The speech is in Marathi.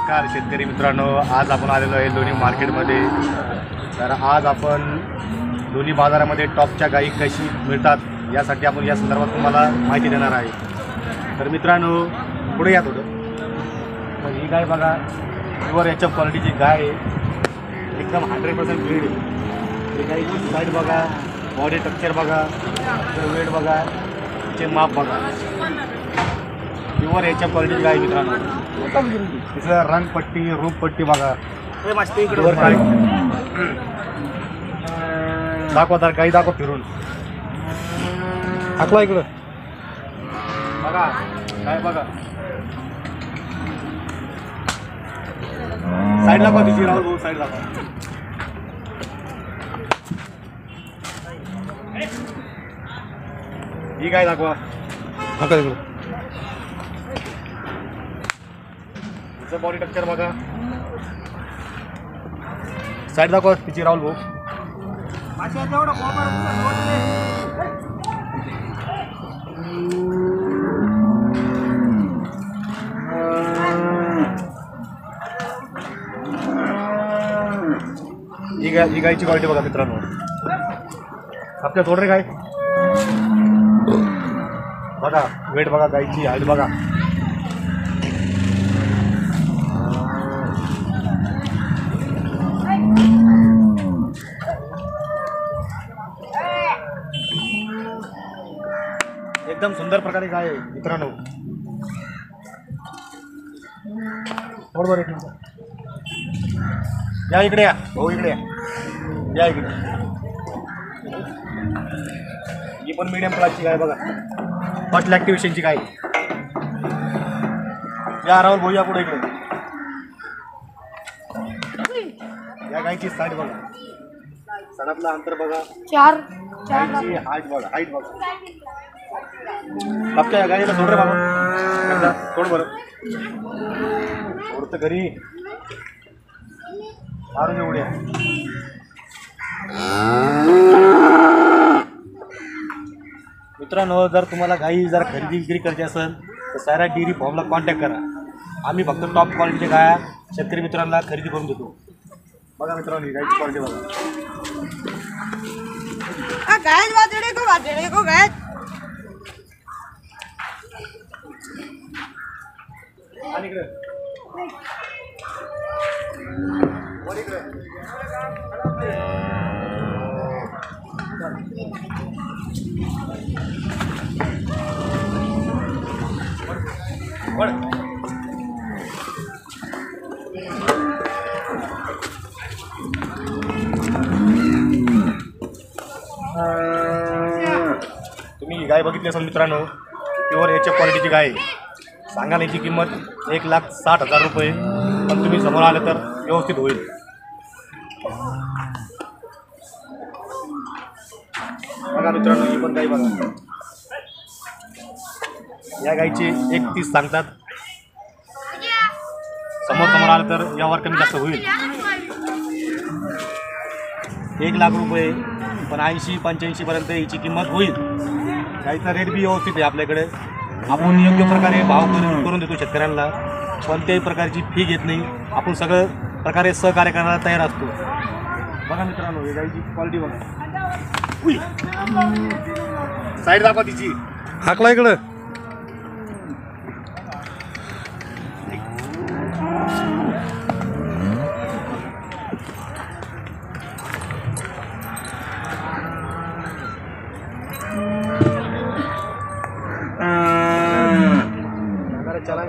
नमस्कार शेतकरी मित्रांनो, आज आपण आलेलो आहे लोणी मार्केटमध्ये। तर आज आपण दोन्ही बाजारामध्ये टॉपच्या गायी कशी मिळतात यासाठी आपण या संदर्भात तुम्हाला माहिती देणार आहे। तर मित्रांनो पुढे या थोडं। तर ही गाय बघा, प्युअर एचएफ क्वालिटीची गाय आहे, एकदम 100% ब्रीड आहे। ही गायची साईड बघा, बॉडी स्ट्रक्चर बघा, वेट बघा, तिचे माप बघा, प्युअर एचएफ क्वालिटीची गाय मित्रांनो। तिचं रंगपट्टी रूपपट्टी बघा, दाखवा तर गाई दाखव फिरून हाकला इकडं बघा, काय बघा साईड दाखवा तिची, राहुल भाऊ साईड दाखवा। ही गाय दाखवा, हाकला इकडं। तिचं बॉडी स्ट्रक्चर बघा, साईड दाखवा तिची राहुल भाऊ। ही गायची क्वालिटी बघा मित्रांनो, आपल्या थोडं रे गाय बघा, वेट बघा, गायची हाईट बघा। एकदम सुंदर प्रकारे गाय आहे मित्रांनो। बरोबर एक मिनिट, या इकडे, या भाऊ इकडे या इकडे। ही पण मीडियम क्लासची गाय बघा, फर्स्ट ॲक्टिव्हेशनची गाय। या राहुल भाऊ या पुढे इकडे। या गायची साईड बघा, सणातलं अंतर बघा, गायची हाईट बघा, हाईट बघा। आपल्या गाडीला सोड रे बाबा, सोड बरं, सोडतं घरी मारून एवढ्या। मित्रांनो, जर तुम्हाला गाई जर खरेदी विक्री करायची असेल तर सैराट डेअरी फॉर्मला कॉन्टॅक्ट करा। आम्ही फक्त टॉप क्वालिटीच्या गाया शेतकरी मित्रांना खरेदी करून देतो। बघा मित्रांनो, गायची क्वालिटी बघा। तुम्ही गाय बघितली असेल मित्रांनो, प्युअर एचएफ क्वालिटीची गाय। सांगाल याची किंमत 1,60,000 रुपये, पण तुम्ही समोर आले तर व्यवस्थित होईल। बघा मित्रांनो, ही पण गाय बघा, या गायची 31 सांगतात, समोर आलं तर यावर कमी जास्त होईल। 1,00,000 रुपये, पण 80-85 पर्यंत याची किंमत होईल। गायचा रेट बी व्यवस्थित आहे आपल्याकडे, आपण योग्य प्रकारे भाव करून देतो शेतकऱ्यांना, कोणत्याही प्रकारची फी घेत नाही, आपण सगळं प्रकारे सहकार्य करायला तयार असतो। बघा मित्रांनो, ही गायची क्वालिटी बघा, साईड दाखवा तिची, हाकला इकडं। चला